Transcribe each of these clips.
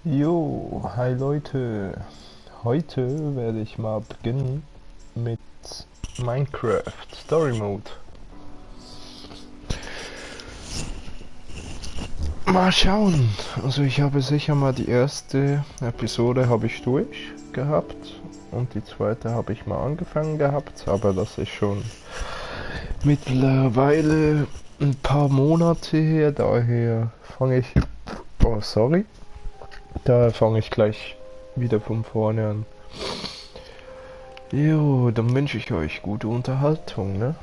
Jo, hi Leute. Heute werde ich mal beginnen mit Minecraft Story Mode. Mal schauen. Also ich habe sicher mal die erste Episode habe ich durch gehabt und die zweite habe ich mal angefangen gehabt, aber das ist schon mittlerweile ein paar Monate her, daher fange ich... Oh, sorry. Daher fange ich gleich wieder von vorne an. Jo, dann wünsche ich euch gute Unterhaltung, ne?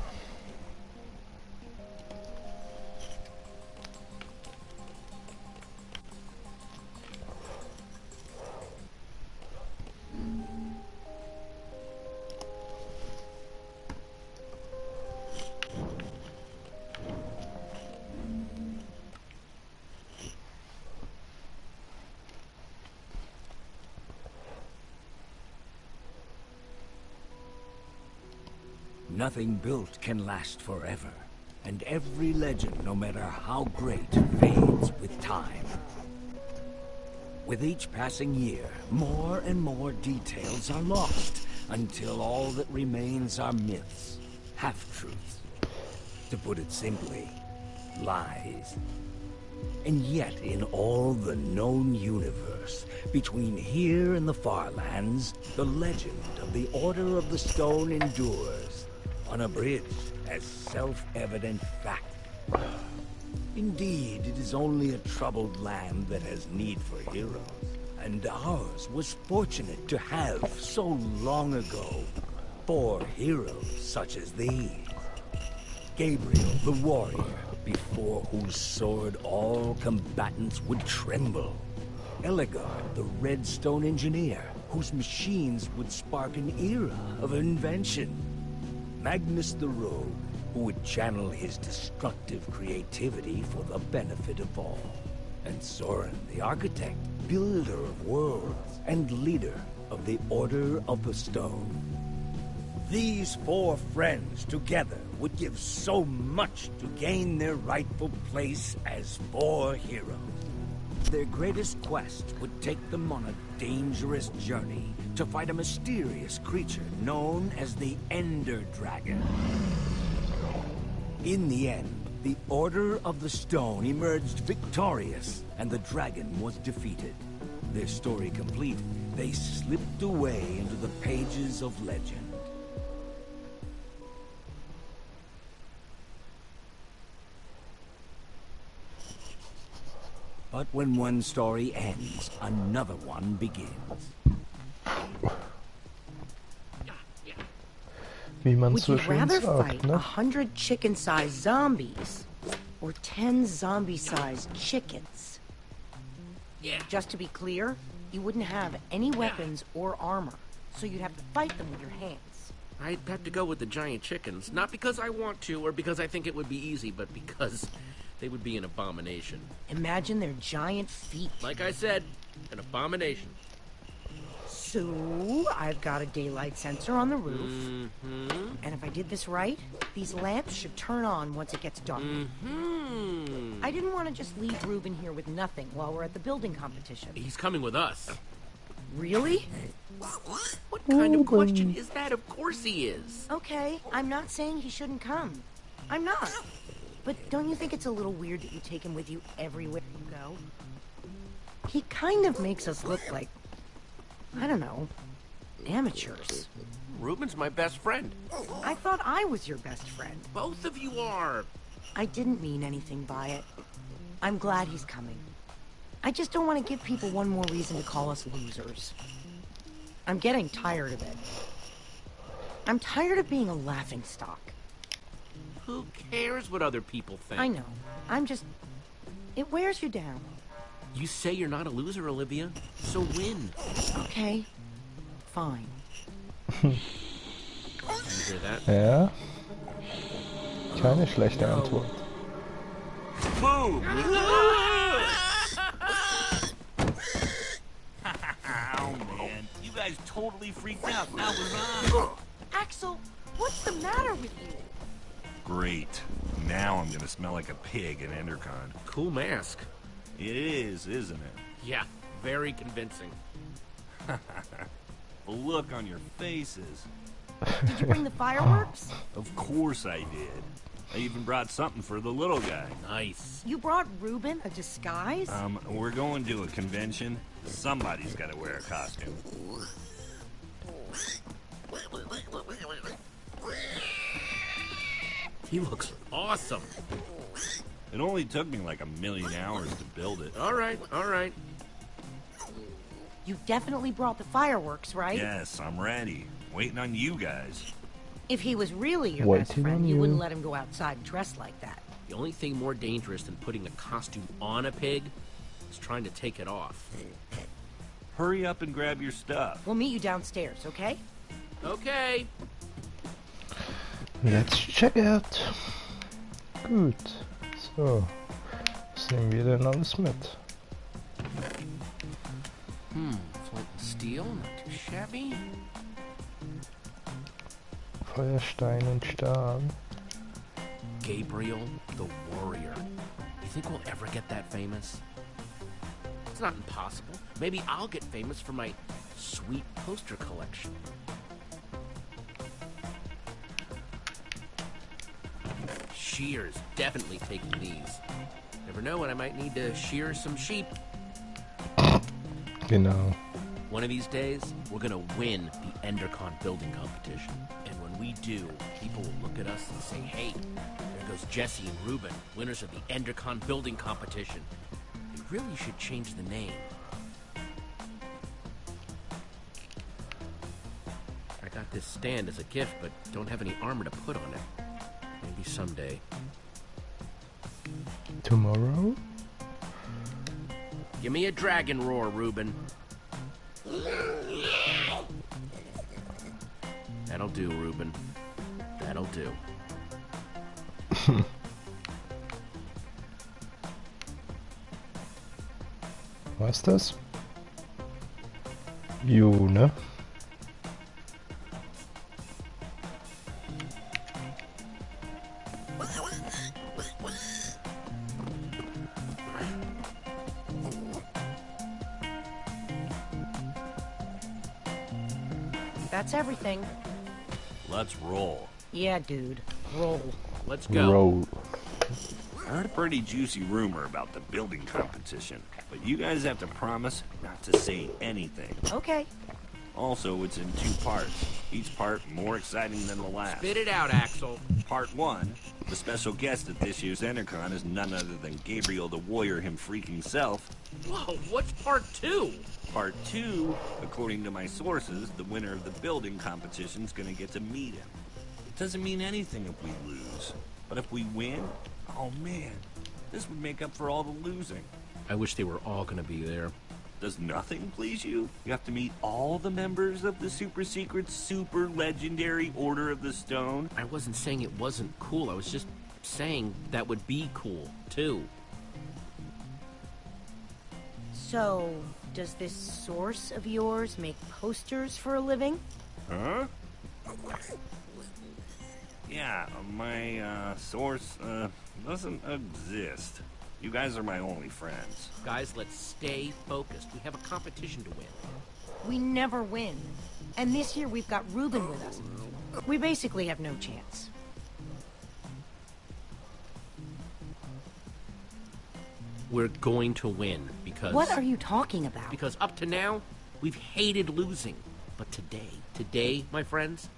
Nothing built can last forever, and every legend, no matter how great, fades with time. With each passing year, more and more details are lost, until all that remains are myths, half-truths. To put it simply, lies. And yet, in all the known universe, between here and the Farlands, the legend of the Order of the Stone endures, unabridged as self-evident fact. Indeed, it is only a troubled land that has need for heroes, and ours was fortunate to have, so long ago, 4 heroes such as these. Gabriel, the warrior, before whose sword all combatants would tremble. Eligard, the redstone engineer, whose machines would spark an era of invention. Magnus the rogue, who would channel his destructive creativity for the benefit of all. And Soren, the architect, builder of worlds, and leader of the Order of the Stone. These 4 friends together would give so much to gain their rightful place as 4 heroes. Their greatest quest would take them on a dangerous journey to fight a mysterious creature known as the Ender Dragon. In the end, the Order of the Stone emerged victorious, and the dragon was defeated. Their story complete, they slipped away into the pages of legend. But when one story ends, another one begins. Wie man Would so you schön rather sagt, fight ne? 100 chicken-sized zombies or 10 zombie-sized chickens? Yeah. Just to be clear, you wouldn't have any weapons or armor, so you'd have to fight them with your hands. I'd have to go with the giant chickens, not because I want to or because I think it would be easy, but because they would be an abomination. Imagine their giant feet. Like I said, an abomination. So, I've got a daylight sensor on the roof, Mm-hmm. and if I did this right, these lamps should turn on once it gets dark. Mm-hmm. I didn't want to just leave Reuben here with nothing while we're at the building competition. He's coming with us. Really? What kind of question is that? Of course he is. Okay, I'm not saying he shouldn't come. I'm not. But don't you think it's a little weird that you take him with you everywhere you go? He kind of makes us look like, I don't know, amateurs. Reuben's my best friend. I thought I was your best friend. Both of you are. I didn't mean anything by it. I'm glad he's coming. I just don't want to give people one more reason to call us losers. I'm getting tired of it. I'm tired of being a laughingstock. Who cares what other people think? I know. I'm just... It wears you down. You say you're not a loser, Olivia, so win. Okay. Fine. You hear that? Ja. Keine schlechte Antwort. Boom! Oh man, you guys totally freaked out. That was on. Axel, what's the matter with you? Great. Now I'm gonna smell like a pig in Endercon. Cool mask. It is, isn't it? Yeah, very convincing. The look on your faces. Did you bring the fireworks? Of course I did. I even brought something for the little guy. Nice. You brought Reuben a disguise? We're going to a convention. Somebody's got to wear a costume. He looks awesome. It only took me like 1,000,000 hours to build it. All right, all right. You definitely brought the fireworks, right? Yes, I'm ready. Waiting on you guys. If he was really your Waiting best friend, on you you. wouldn't let him go outside dressed like that. The only thing more dangerous than putting a costume on a pig is trying to take it off. Hurry up and grab your stuff. We'll meet you downstairs, okay? Okay. Let's check out. Gut. So. Was nehmen wir denn alles mit? Flint and steel, not too shabby. Feuerstein und Stahl. Gabriel the Warrior. You think we'll ever get that famous? It's not impossible. Maybe I'll get famous for my sweet poster collection. Shears, definitely taking these. Never know when I might need to shear some sheep. Genau. One of these days, we're gonna win the Endercon building competition. And when we do, people will look at us and say, hey, there goes Jesse and Reuben, winners of the Endercon building competition. They really should change the name. I got this stand as a gift, but don't have any armor to put on it. Maybe someday. Tomorrow? Give me a dragon roar, Reuben. That'll do, Reuben. That'll do. Was das? Jo, ne? That's everything. Let's roll. Yeah, dude. Roll. Let's go. Roll. I heard a pretty juicy rumor about the building competition, but you guys have to promise not to say anything. Okay. Also, it's in 2 parts. Each part more exciting than the last. Spit it out, Axel. Part 1, the special guest at this year's Endercon is none other than Gabriel the Warrior him freaking self. Whoa, what's part 2? Part 2, according to my sources, the winner of the building competition's gonna get to meet him. It doesn't mean anything if we lose, but if we win, oh man, this would make up for all the losing. I wish they were all gonna be there. Does nothing please you? You have to meet all the members of the super secret, super legendary Order of the Stone? I wasn't saying it wasn't cool. I was just saying that would be cool, too. So, does this source of yours make posters for a living? Huh? Yeah, my, source, doesn't exist. You guys are my only friends. Guys, let's stay focused. We have a competition to win. We never win. And this year we've got Reuben with us. We basically have no chance. We're going to win because... What are you talking about? Because up to now, we've hated losing. But today, my friends,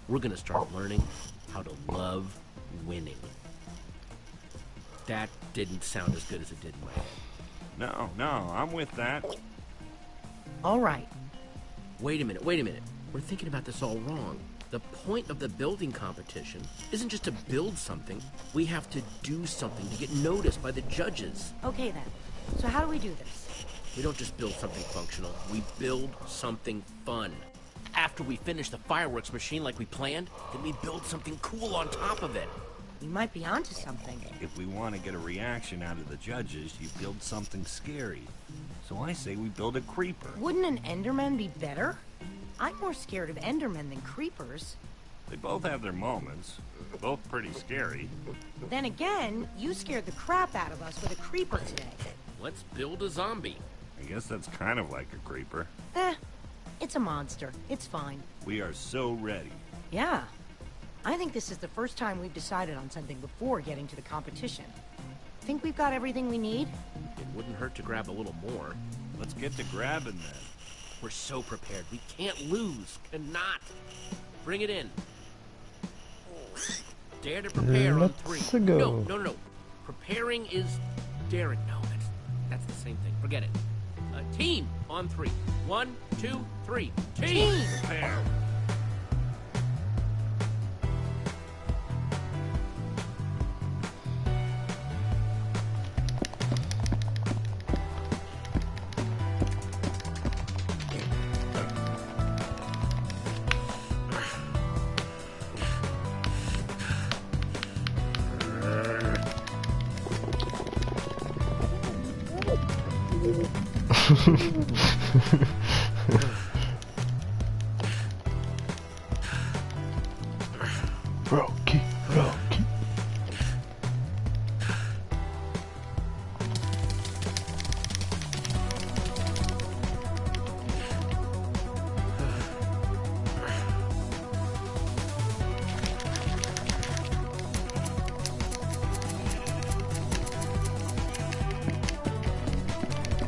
we're gonna start learning how to love winning. That didn't sound as good as it did in my head. No, I'm with that. All right. Wait a minute. We're thinking about this all wrong. The point of the building competition isn't just to build something. We have to do something to get noticed by the judges. Okay then. So how do we do this? We don't just build something functional. We build something fun. After we finish the fireworks machine like we planned, then we build something cool on top of it. You might be onto something. If we want to get a reaction out of the judges, you build something scary. So I say we build a creeper. Wouldn't an Enderman be better? I'm more scared of Endermen than creepers. They both have their moments. Both pretty scary. Then again, you scared the crap out of us with a creeper today. Let's build a zombie. I guess that's kind of like a creeper. It's a monster. It's fine. We are so ready. Yeah. I think this is the first time we've decided on something before getting to the competition. Think we've got everything we need? It wouldn't hurt to grab a little more. Let's get to grabbing then. We're so prepared. We can't lose. Cannot. Bring it in. Dare to prepare on 3. Let's go. No. Preparing is daring. No, that's the same thing. Forget it. Team on 3. 1, 2, 3. Team. Prepare. Rocky.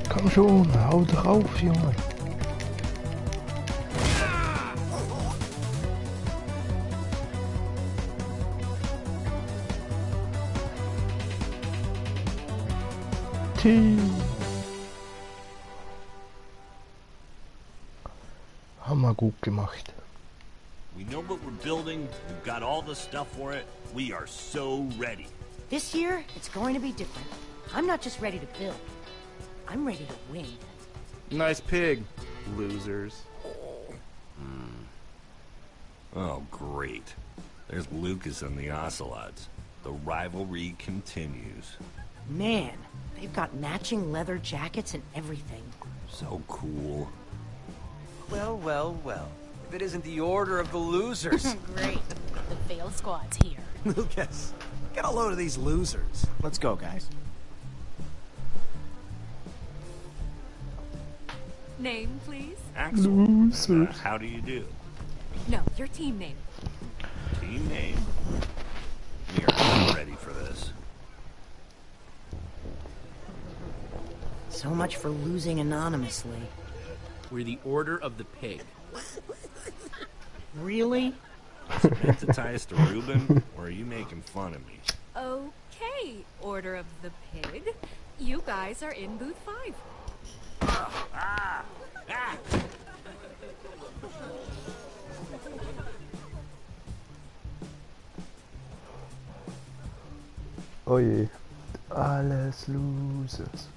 Komm schon, hau drauf, Junge. Team. Hammer gut gemacht. We know what we're building. We've got all the stuff for it. We are so ready. This year, it's going to be different. I'm not just ready to build. I'm ready to win. Nice pig, losers. Oh, great. There's Lucas and the Ocelots. The rivalry continues. Man, they've got matching leather jackets and everything. So cool. Well. If it isn't the order of the losers. Great. The fail squad's here. Lucas, get a load of these losers. Let's go, guys. Name, please? Axel, Losers. how do you do? No, your team name. Team name? We are not ready for this. So much for losing anonymously. We're the Order of the Pig. Really? Is it meant to tie us to Reuben, or are you making fun of me? Okay, Order of the Pig. You guys are in booth 5. Oh je. Alles Losers.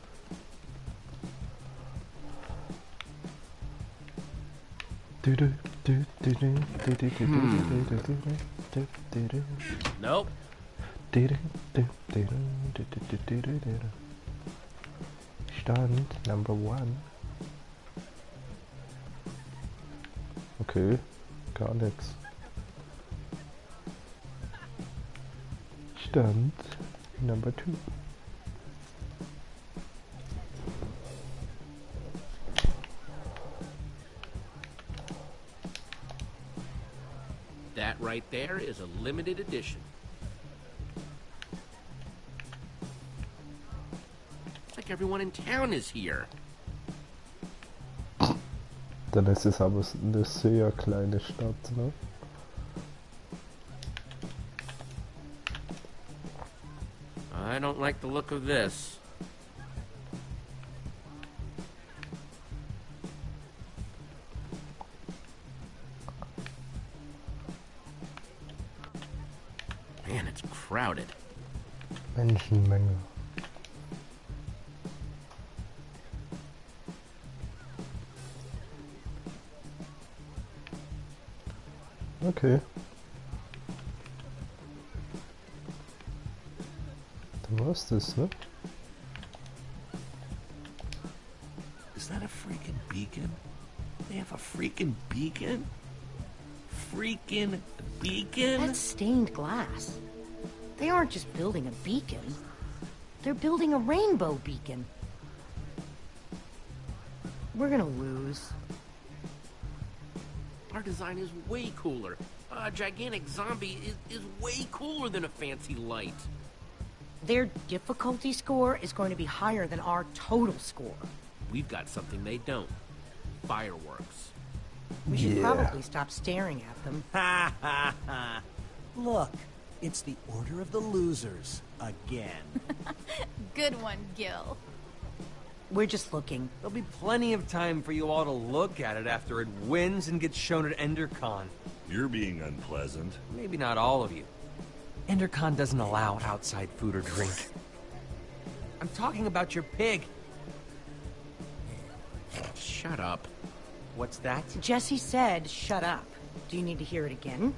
Nope. Stand number 1. Okay, gar nichts. Stand number 2. That right there is a limited edition. It's like everyone in town is here. Dann ist es aber eine sehr kleine Stadt, ne? I don't like the look of this. Man, it's crowded. Menschenmenge. Okay. Dann war's das, ne? Is that a freaking beacon? They have a freaking beacon? Freaking beacon? That's stained glass. They aren't just building a beacon. They're building a rainbow beacon. We're gonna lose. Our design is way cooler. A gigantic zombie is way cooler than a fancy light. Their difficulty score is going to be higher than our total score. We've got something they don't. Fireworks. We should Yeah. probably stop staring at them. Ha ha ha. Look, it's the Order of the Losers again. Good one, Gil. We're just looking. There'll be plenty of time for you all to look at it after it wins and gets shown at EnderCon. You're being unpleasant. Maybe not all of you. EnderCon doesn't allow outside food or drink. I'm talking about your pig. Shut up. What's that? Jesse said, shut up. Do you need to hear it again?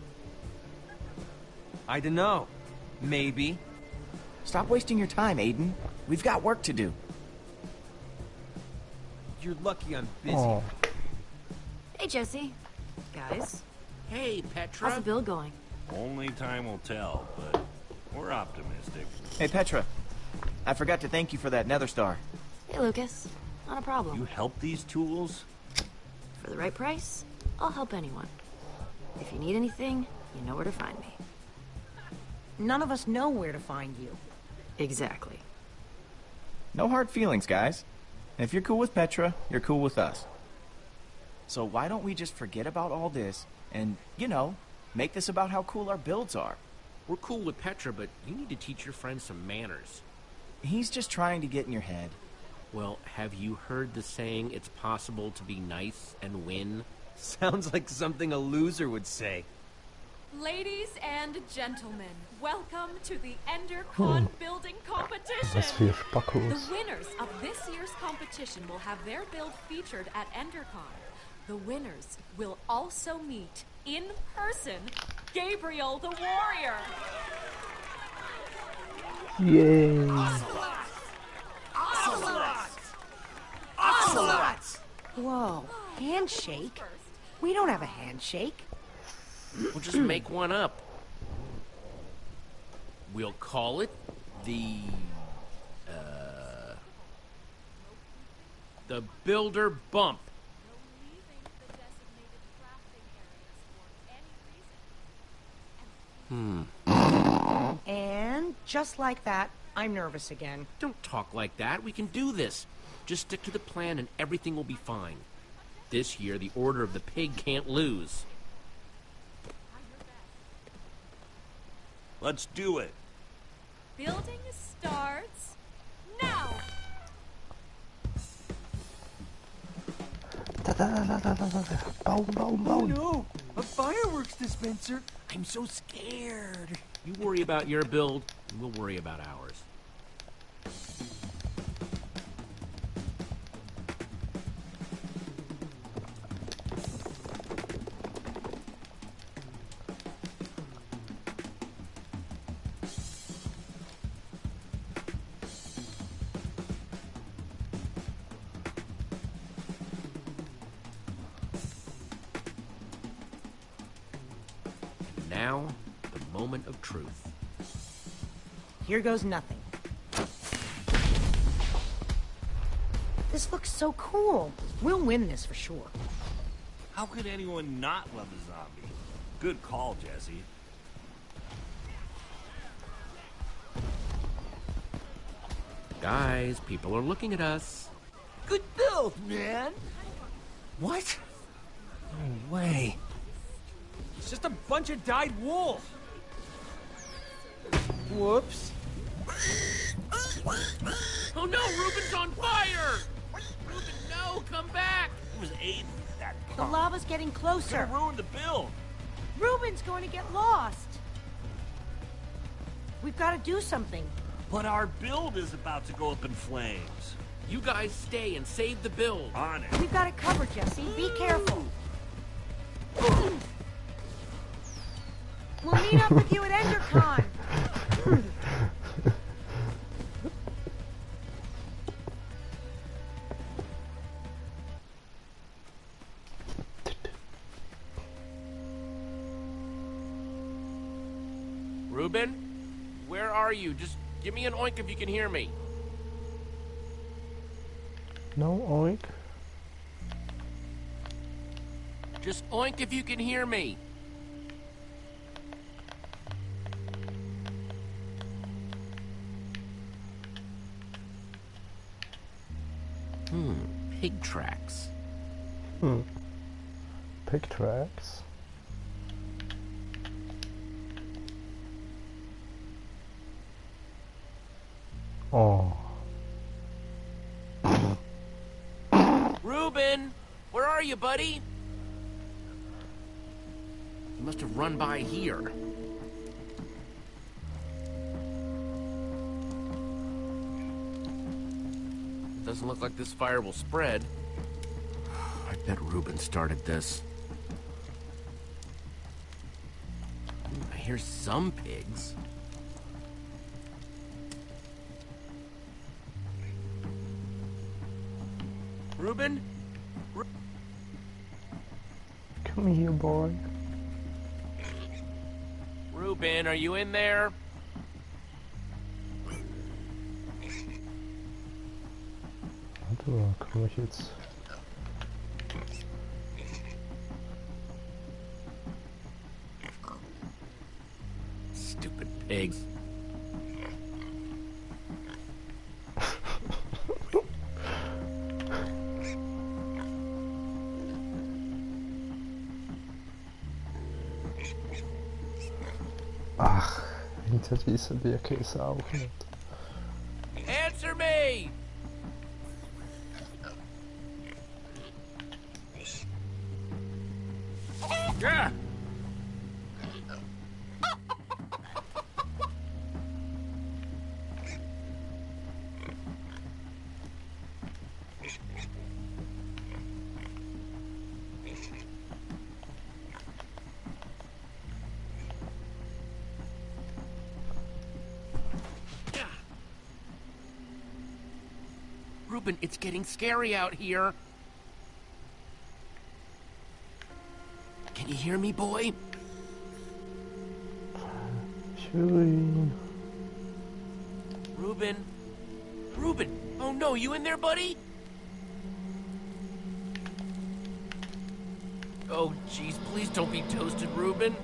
I don't know. Maybe. Stop wasting your time, Aiden. We've got work to do. You're lucky I'm busy. Oh, Hey, Jesse. Guys, Hey, Petra. how's the build going? Only time will tell, but we're optimistic. Hey, Petra. I forgot to thank you for that nether star. Hey, Lucas. Not a problem. You help these tools? For the right price, I'll help anyone. If you need anything, you know where to find me. None of us know where to find you. Exactly. No hard feelings, guys. If you're cool with Petra, you're cool with us. So why don't we just forget about all this and, make this about how cool our builds are? We're cool with Petra, but you need to teach your friend some manners. He's just trying to get in your head. Well, have you heard the saying, it's possible to be nice and win? Sounds like something a loser would say. Ladies and gentlemen, welcome to the EnderCon building competition. was für The Spackos. winners of this year's competition will have their build featured at EnderCon. The winners will also meet, in person, Gabriel the Warrior. Yay! Whoa, handshake? We don't have a handshake. We'll just make one up. We'll call it the Builder Bump. And just like that, I'm nervous again. Don't talk like that. We can do this. Just stick to the plan and everything will be fine. This year, the Order of the Pig can't lose. Let's do it. Building starts now. Baum, Baum, Baum. No! A fireworks dispenser! I'm so scared. You worry about your build, and we'll worry about ours. Now, the moment of truth. Here goes nothing. This looks so cool. We'll win this for sure. How could anyone not love a zombie? Good call, Jesse. Guys, people are looking at us. Good build, man! What? No way. It's just a bunch of dyed wool. Whoops. Oh no, Ruben's on fire! Ruben, no, come back! It was Aiden, that The punk. lava's getting closer. Gonna ruin the build. Ruben's going to get lost. We've got to do something. But our build is about to go up in flames. You guys stay and save the build. On it. We've got it covered, Jesse. Be careful. We'll meet up with you at EnderCon. Ruben, where are you? Just give me an oink if you can hear me. No oink. Just oink if you can hear me. Pig tracks. Pig tracks. Oh. Reuben! Where are you, buddy? You must have run by here. Doesn't look like this fire will spread. I bet Reuben started this. I hear some pigs. Reuben? Come here, boy. Reuben, are you in there? Warte mal, komme ich jetzt... Stupid pigs. Ach, hinter dieser Birke ist er auch nicht. Answer me! Yeah. Reuben, it's getting scary out here. Can you hear me, boy? Schön. Reuben? Reuben! Oh no, you in there, buddy? Oh, jeez, please don't be toasted, Reuben.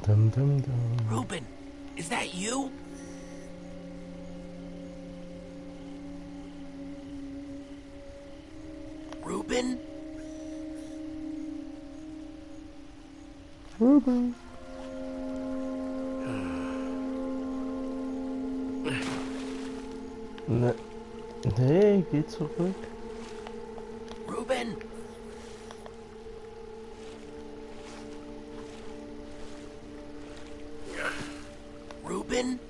Dum dum dum. Reuben, is that you? Reuben? Reuben. Ne, nee, geh zurück. Reuben? Reuben?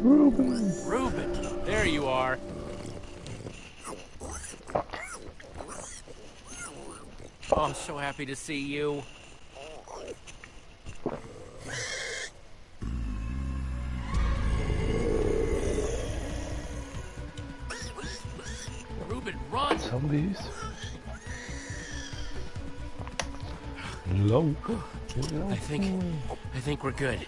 Reuben. Reuben, there you are. Oh, I'm so happy to see you. Reuben, run! Zombies. Low. I think we're good.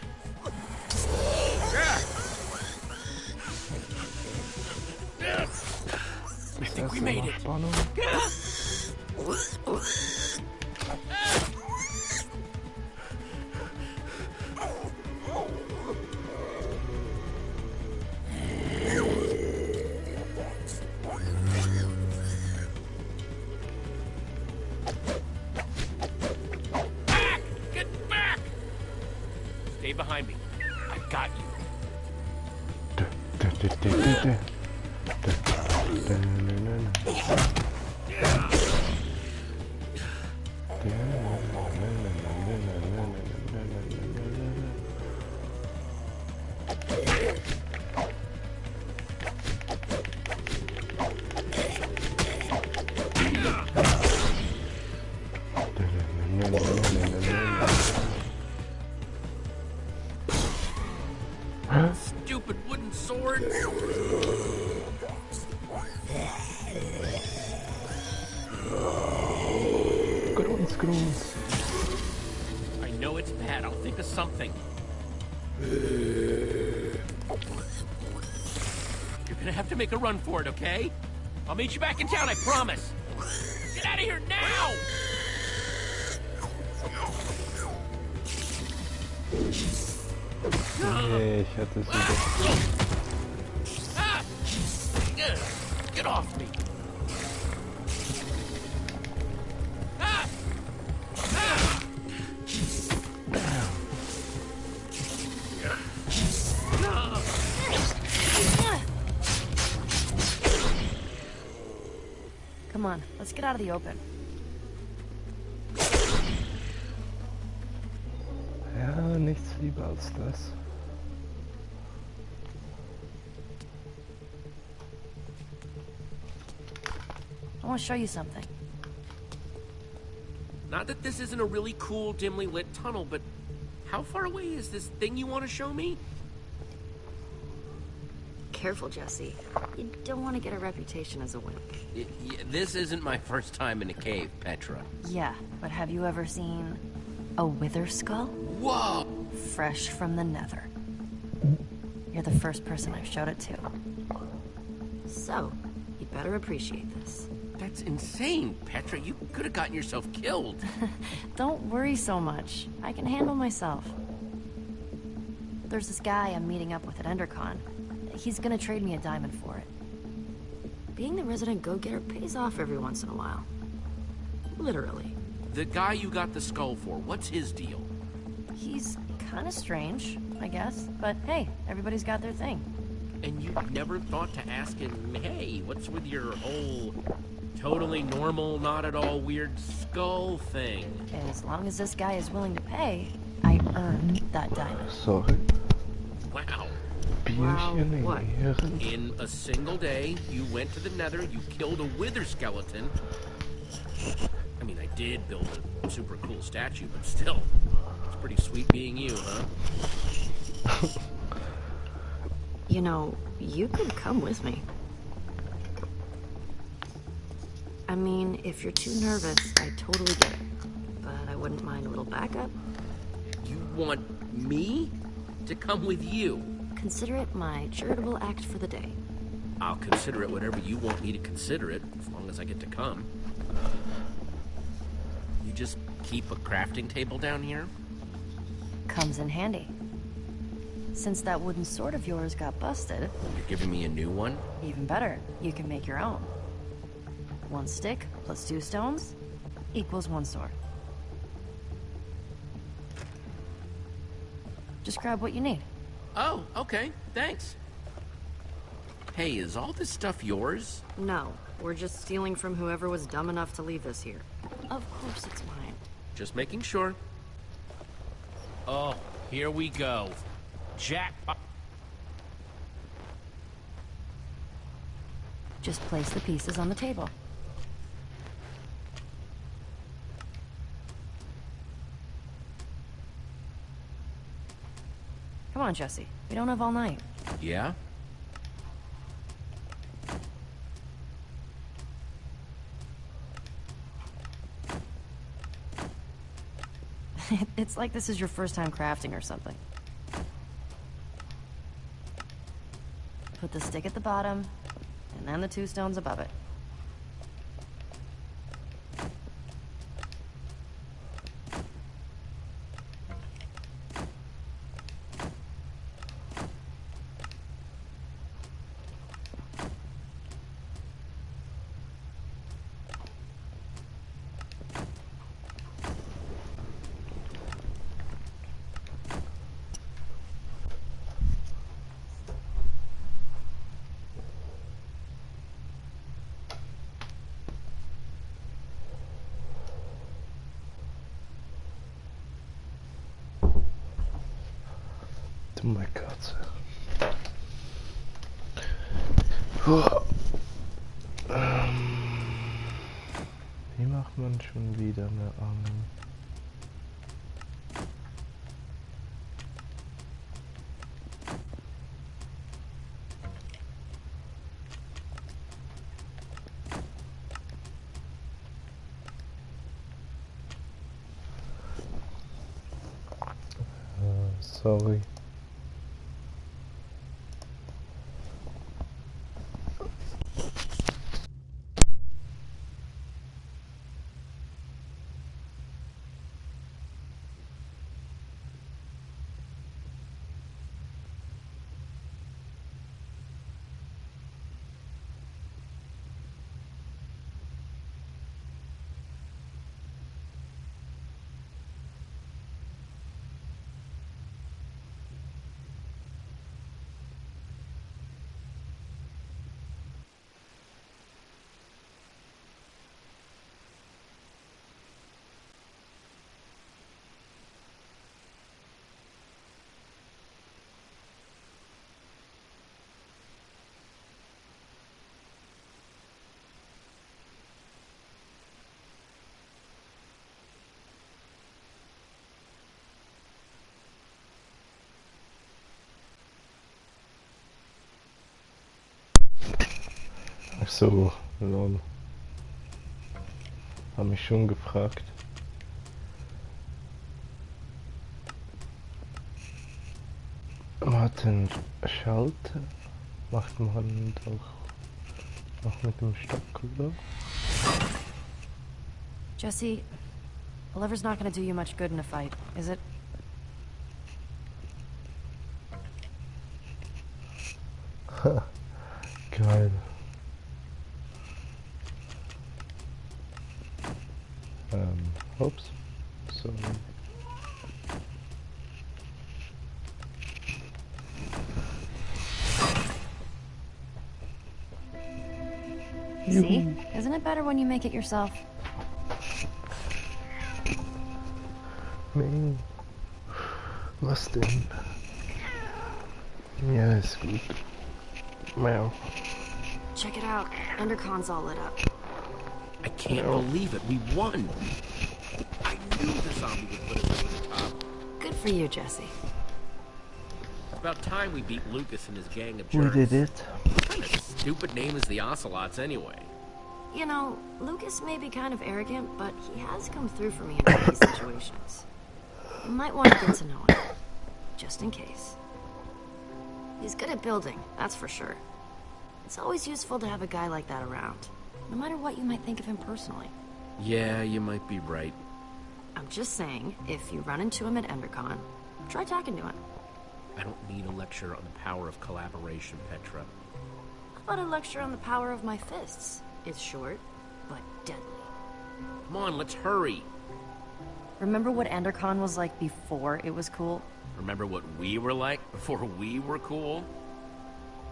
I think we made it. Back! Get back! Stay behind me. I got you. Stupid wooden swords. Grunz. I know it's bad. I'll think of something. You're gonna have to make a run for it, okay? I'll meet you back in town, I promise. Get out of here now! Nee, ich hatte sie doch. Get off me! Come on, let's get out of the open. Ja, nichts lieber als das. I want to show you something. Not that this isn't a really cool, dimly lit tunnel, but how far away is this thing you want to show me? Careful, Jesse. You don't want to get a reputation as a wimp. This isn't my first time in a cave, Petra. Yeah, but have you ever seen a wither skull? Whoa! Fresh from the nether. You're the first person I've showed it to. So, you'd better appreciate this. That's insane, Petra. You could have gotten yourself killed. Don't worry so much. I can handle myself. There's this guy I'm meeting up with at EnderCon. He's gonna trade me a diamond for it. Being the resident go-getter pays off every once in a while. Literally. The guy you got the skull for, what's his deal? He's kind of strange, I guess. But hey, everybody's got their thing. And you never thought to ask him, hey, what's with your whole totally normal, not at all weird skull thing? As long as this guy is willing to pay, I earned that diamond. Sorry. Wow. Bierchen What? hier. In a single day, you went to the nether, you killed a wither skeleton. I mean, I did build a super cool statue, but still, it's pretty sweet being you, huh? You know, you could come with me. I mean, if you're too nervous, I totally get it. But I wouldn't mind a little backup. You want me to come with you? Consider it my charitable act for the day. I'll consider it whatever you want me to consider it, as long as I get to come. You just keep a crafting table down here? Comes in handy. Since that wooden sword of yours got busted... You're giving me a new one? Even better, you can make your own. 1 stick plus 2 stones equals 1 sword. Just grab what you need. Oh, okay, thanks. Hey, is all this stuff yours? No, we're just stealing from whoever was dumb enough to leave this here. Of course it's mine. Just making sure. Oh, here we go. Jackpot. Just place the pieces on the table. Come on, Jesse. We don't have all night. Yeah? It's like this is your first time crafting or something. Put the stick at the bottom, and then the 2 stones above it. Oh my Gott. Wie macht man schon wieder eine Angel? Sorry. Ach so, lol. Hab mich schon gefragt. Warten, Schalter macht man doch noch mit dem Stock, oder? Jesse, a lever's not gonna do you much good in a fight, is it? Geil. Oops. Sorry. See? Isn't it better when you make it yourself? Nee. Was denn? Ja, ist gut. Meow. Check it out. Undercon's all lit up. I can't believe it. We won. I knew the zombie would put us over the top. Good for you, Jesse. It's about time we beat Lucas and his gang of We jerks. did it. What kind of stupid name is the Ocelots anyway? You know, Lucas may be kind of arrogant, but he has come through for me in tricky situations. You might want to get to know him, just in case. He's good at building, that's for sure. It's always useful to have a guy like that around, no matter what you might think of him personally. Yeah, you might be right. I'm just saying, if you run into him at EnderCon, try talking to him. I don't need a lecture on the power of collaboration, Petra. How about a lecture on the power of my fists? It's short, but deadly. Come on, let's hurry. Remember what EnderCon was like before it was cool? Remember what we were like before we were cool?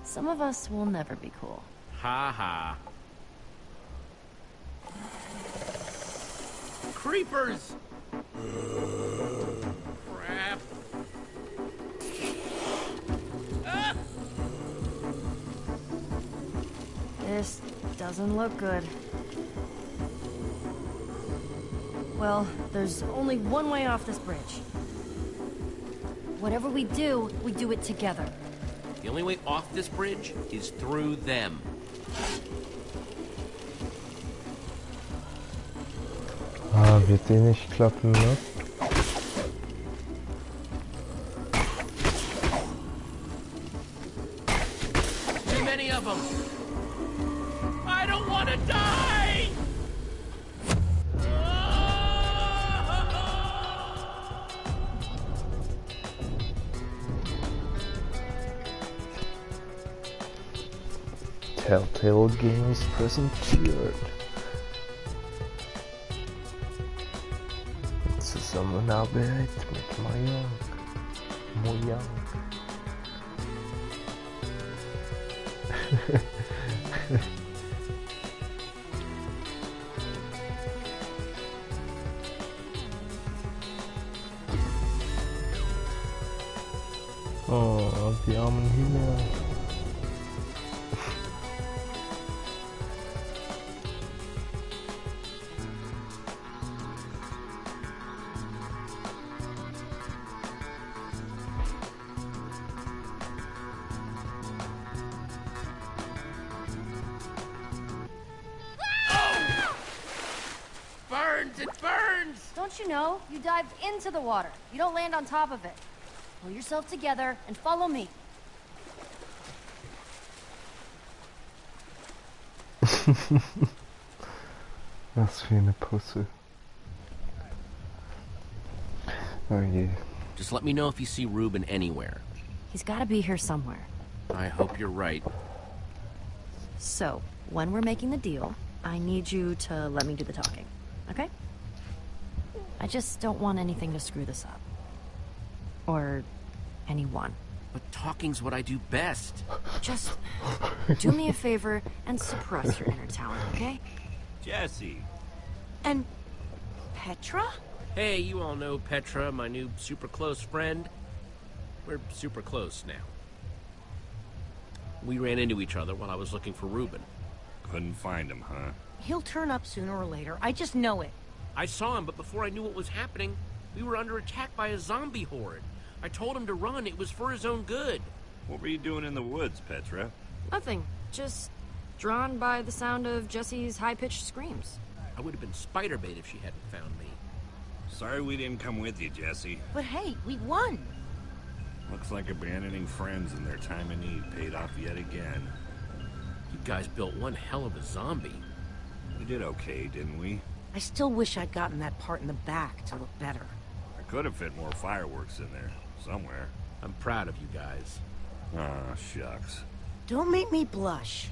Some of us will never be cool. Ha ha. Creepers! Crap. Ah! This doesn't look good. Well, there's only one way off this bridge. Whatever we do it together. The only way off this bridge is through them. Ah, wird eh nicht klappen, ne? Too many of them. I don't want to die! Telltale Games präsentiert. Zusammenarbeit mit Mojang. Oh, die armen Hühner. Burns! It burns! Don't you know? You dive into the water. You don't land on top of it. Pull yourself together and follow me. Was für eine Pusse. Oh je. Just let me know if you see Ruben anywhere. He's gotta be here somewhere. I hope you're right. So, when we're making the deal, I need you to let me do the talking, okay? I just don't want anything to screw this up. Or anyone. But talking's what I do best. Just do me a favor and suppress your inner talent, okay? Jesse. And Petra? Hey, you all know Petra, my new super close friend. We're super close now. We ran into each other while I was looking for Ruben. Couldn't find him, huh? He'll turn up sooner or later. I just know it. I saw him, but before I knew what was happening, we were under attack by a zombie horde. I told him to run. It was for his own good. What were you doing in the woods, Petra? Nothing. Just drawn by the sound of Jesse's high-pitched screams. I would have been spider bait if she hadn't found me. Sorry we didn't come with you, Jesse. But hey, we won. Looks like abandoning friends in their time of need paid off yet again. You guys built one hell of a zombie. We did okay, didn't we? I still wish I'd gotten that part in the back to look better. I could have fit more fireworks in there, somewhere. I'm proud of you guys. Aw, shucks. Don't make me blush.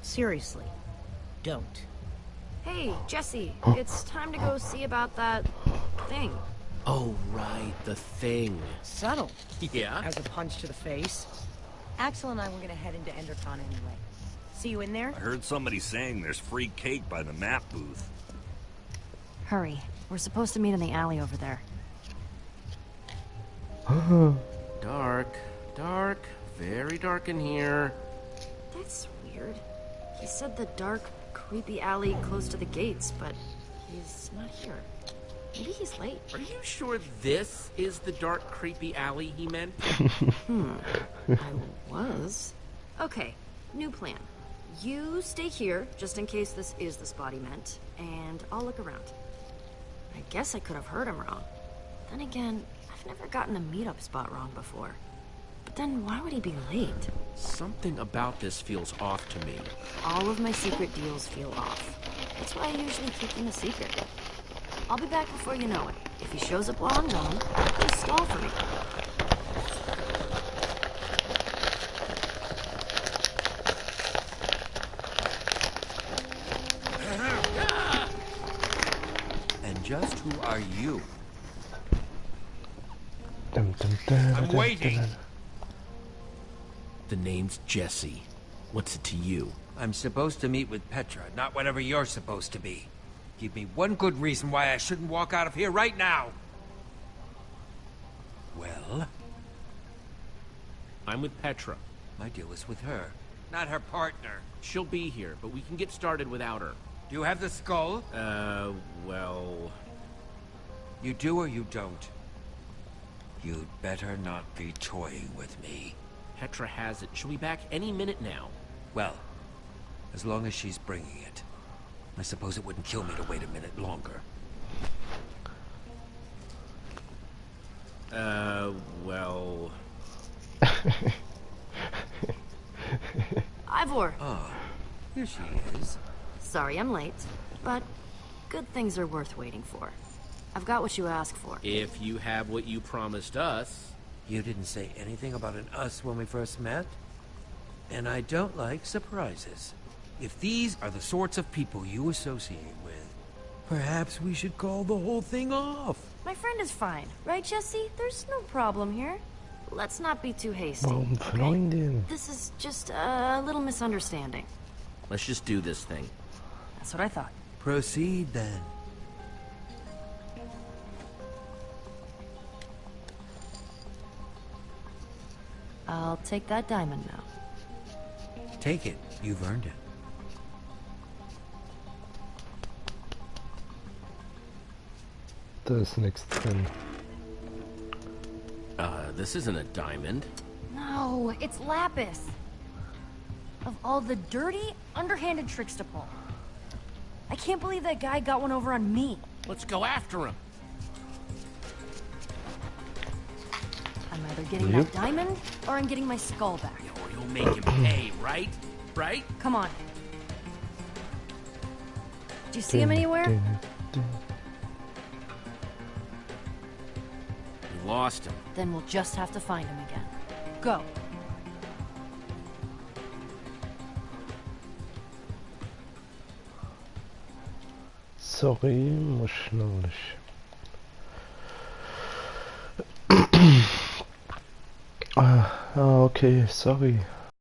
Seriously, don't. Hey, Jesse, it's time to go see about that thing. Oh, right, the thing. Subtle. Yeah? As a punch to the face. Axel and I were gonna head into Endercon anyway. See you in there? I heard somebody saying there's free cake by the map booth. Hurry. We're supposed to meet in the alley over there. Dark, dark, very dark in here. That's weird. He said the dark, creepy alley close to the gates, but he's not here. Maybe he's late. Are you sure this is the dark, creepy alley he meant? I was. Okay, new plan. You stay here, just in case this is the spot he meant, and I'll look around. I guess I could have heard him wrong. Then again, I've never gotten a meetup spot wrong before. But then why would he be late? Something about this feels off to me. All of my secret deals feel off. That's why I usually keep them a secret. I'll be back before you know it. If he shows up while I'm gone, just stall for me. And just who are you? I'm waiting. The name's Jesse. What's it to you? I'm supposed to meet with Petra, not whatever you're supposed to be. Give me one good reason why I shouldn't walk out of here right now. Well? I'm with Petra. My deal is with her, not her partner. She'll be here, but we can get started without her. Do you have the skull? Well... You do or you don't? You'd better not be toying with me. Petra has it. She'll be back any minute now. Well, as long as she's bringing it. I suppose it wouldn't kill me to wait a minute longer. Well... Ivor! Ah, here she is. Sorry I'm late, but good things are worth waiting for. I've got what you asked for. If you have what you promised us... You didn't say anything about an us when we first met. And I don't like surprises. If these are the sorts of people you associate with, perhaps we should call the whole thing off. My friend is fine, right, Jesse? There's no problem here. Let's not be too hasty. Freundin. This is just a little misunderstanding. Let's just do this thing. That's what I thought. Proceed then. I'll take that diamond now. Take it. You've earned it. Das nichts drin. This isn't a diamond. No, it's lapis. Of all the dirty, underhanded tricks to pull. I can't believe that guy got one over on me. Let's go after him. I might getting that diamond, or in getting my skull back. Or you'll make him pay, right? Right? Come on. Do you see him anywhere? We lost him. Then we'll just have to find him again. Go. Sorry, muss schnurrig. Okay, sorry.